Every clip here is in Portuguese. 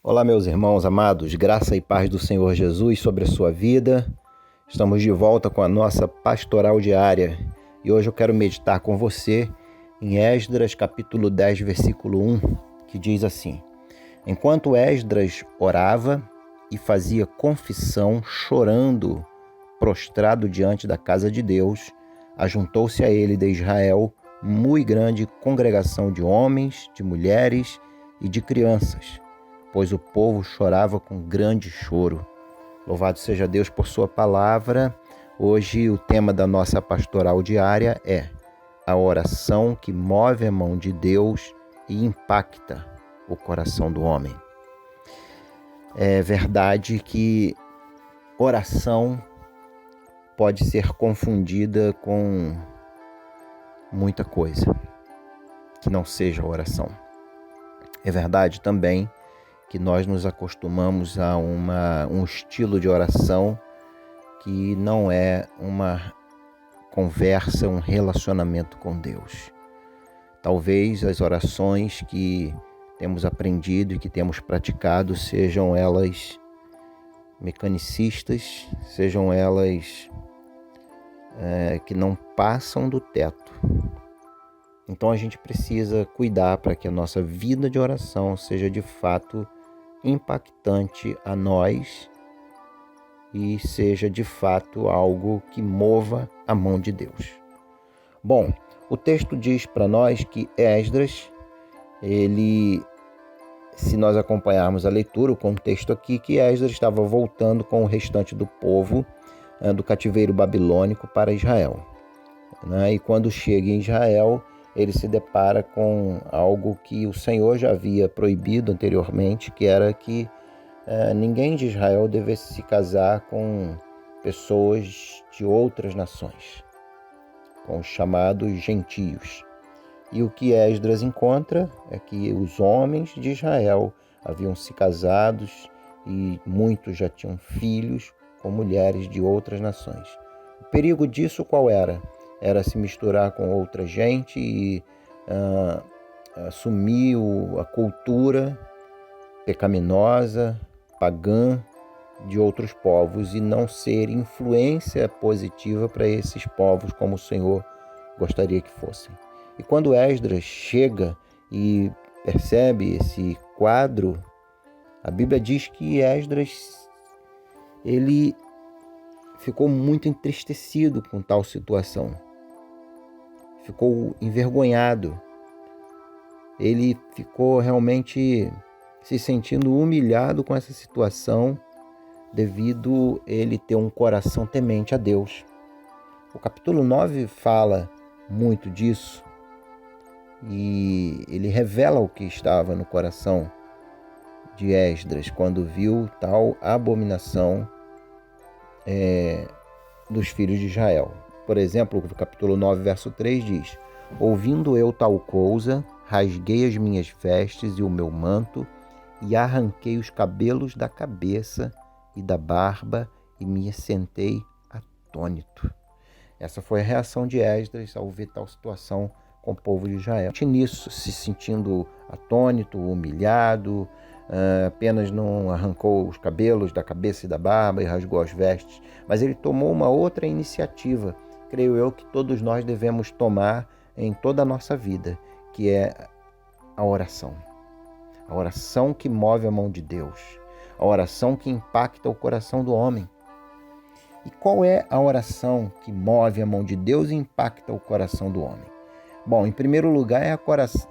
Olá, meus irmãos amados, graça e paz do Senhor Jesus sobre a sua vida. Estamos de volta com a nossa pastoral diária e hoje eu quero meditar com você em Esdras capítulo 10, versículo 1, que diz assim: Enquanto Esdras orava e fazia confissão, chorando, prostrado diante da casa de Deus, ajuntou-se a ele de Israel muito grande congregação de homens, de mulheres e de crianças, pois o povo chorava com grande choro. Louvado seja Deus por sua palavra. Hoje o tema da nossa pastoral diária é a oração que move a mão de Deus e impacta o coração do homem. É verdade que oração pode ser confundida com muita coisa que não seja oração. É verdade também que nós nos acostumamos a um estilo de oração que não é uma conversa, um relacionamento com Deus. Talvez as orações que temos aprendido e que temos praticado sejam elas mecanicistas, sejam elas que não passam do teto. Então a gente precisa cuidar para que a nossa vida de oração seja de fato impactante a nós e seja de fato algo que mova a mão de Deus. Bom, o texto diz para nós que Esdras, se nós acompanharmos a leitura, o contexto aqui, que Esdras estava voltando com o restante do povo do cativeiro babilônico para Israel. E quando chega em Israel, ele se depara com algo que o Senhor já havia proibido anteriormente, que era que ninguém de Israel devesse se casar com pessoas de outras nações, com os chamados gentios. E o que Esdras encontra é que os homens de Israel haviam se casados e muitos já tinham filhos com mulheres de outras nações. O perigo disso qual era? Era se misturar com outra gente e assumir a cultura pecaminosa, pagã de outros povos e não ser influência positiva para esses povos como o Senhor gostaria que fossem. E quando Esdras chega e percebe esse quadro, a Bíblia diz que Esdras ele ficou muito entristecido com tal situação. Ficou envergonhado. Ele ficou realmente se sentindo humilhado com essa situação devido ele ter um coração temente a Deus. O capítulo 9 fala muito disso e ele revela o que estava no coração de Esdras quando viu tal abominação dos filhos de Israel. Por exemplo, o capítulo 9, verso 3 diz: Ouvindo eu tal coisa, rasguei as minhas vestes e o meu manto, e arranquei os cabelos da cabeça e da barba, e me sentei atônito. Essa foi a reação de Esdras ao ver tal situação com o povo de Israel. Nisso, se sentindo atônito, humilhado, apenas não arrancou os cabelos da cabeça e da barba e rasgou as vestes, mas ele tomou uma outra iniciativa, creio eu, que todos nós devemos tomar em toda a nossa vida, que é a oração. A oração que move a mão de Deus, a oração que impacta o coração do homem. E qual é a oração que move a mão de Deus e impacta o coração do homem? Bom, em primeiro lugar é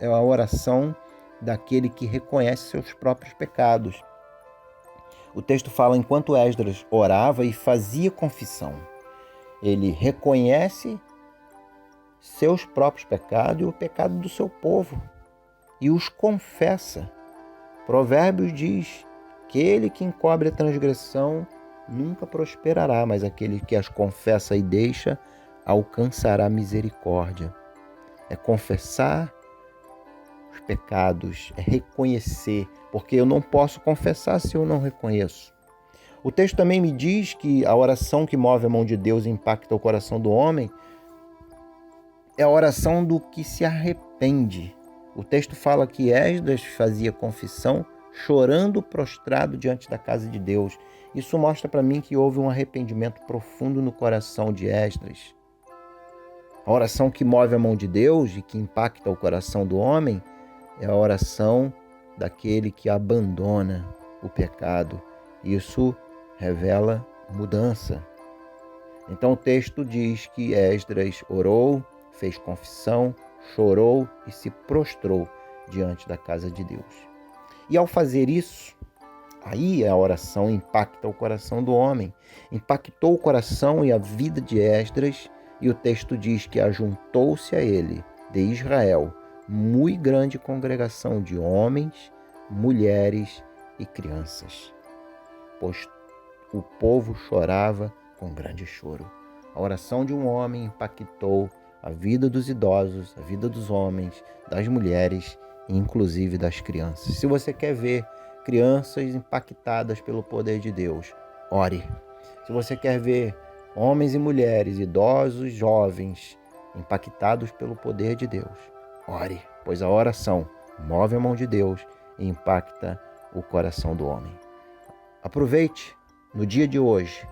a oração daquele que reconhece seus próprios pecados. O texto fala, enquanto Esdras orava e fazia confissão, ele reconhece seus próprios pecados e o pecado do seu povo e os confessa. Provérbios diz que aquele que encobre a transgressão nunca prosperará, mas aquele que as confessa e deixa alcançará misericórdia. É confessar os pecados, é reconhecer, porque eu não posso confessar se eu não reconheço. O texto também me diz que a oração que move a mão de Deus e impacta o coração do homem é a oração do que se arrepende. O texto fala que Esdras fazia confissão chorando prostrado diante da casa de Deus. Isso mostra para mim que houve um arrependimento profundo no coração de Esdras. A oração que move a mão de Deus e que impacta o coração do homem é a oração daquele que abandona o pecado. Isso revela mudança. Então o texto diz que Esdras orou, fez confissão, chorou e se prostrou diante da casa de Deus. E ao fazer isso, aí a oração impacta o coração do homem. Impactou o coração e a vida de Esdras, e o texto diz que ajuntou-se a ele, de Israel, muito grande congregação de homens, mulheres e crianças, pois o povo chorava com grande choro. A oração de um homem impactou a vida dos idosos, a vida dos homens, das mulheres e inclusive das crianças. Se você quer ver crianças impactadas pelo poder de Deus, ore. Se você quer ver homens e mulheres, idosos, jovens, impactados pelo poder de Deus, ore, pois a oração move a mão de Deus e impacta o coração do homem. Aproveite no dia de hoje.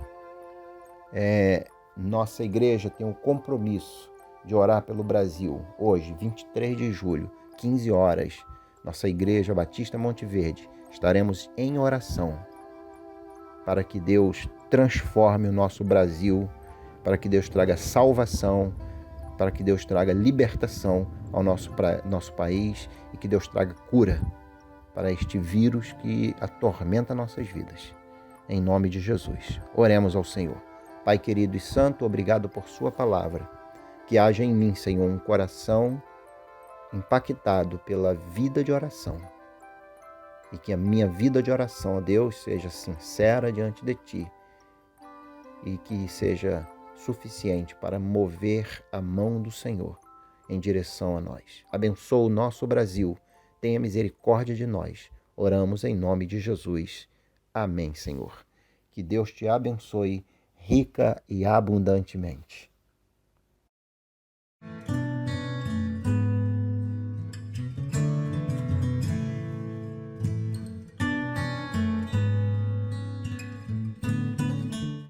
Nossa igreja tem um compromisso de orar pelo Brasil. Hoje, 23 de julho, 15 horas, nossa igreja Batista Monte Verde, estaremos em oração para que Deus transforme o nosso Brasil, para que Deus traga salvação, para que Deus traga libertação ao nosso país e que Deus traga cura para este vírus que atormenta nossas vidas. Em nome de Jesus, oremos ao Senhor. Pai querido e santo, obrigado por sua palavra. Que haja em mim, Senhor, um coração impactado pela vida de oração. E que a minha vida de oração a Deus seja sincera diante de Ti. E que seja suficiente para mover a mão do Senhor em direção a nós. Abençoa o nosso Brasil. Tenha misericórdia de nós. Oramos em nome de Jesus. Amém, Senhor. Que Deus te abençoe rica e abundantemente.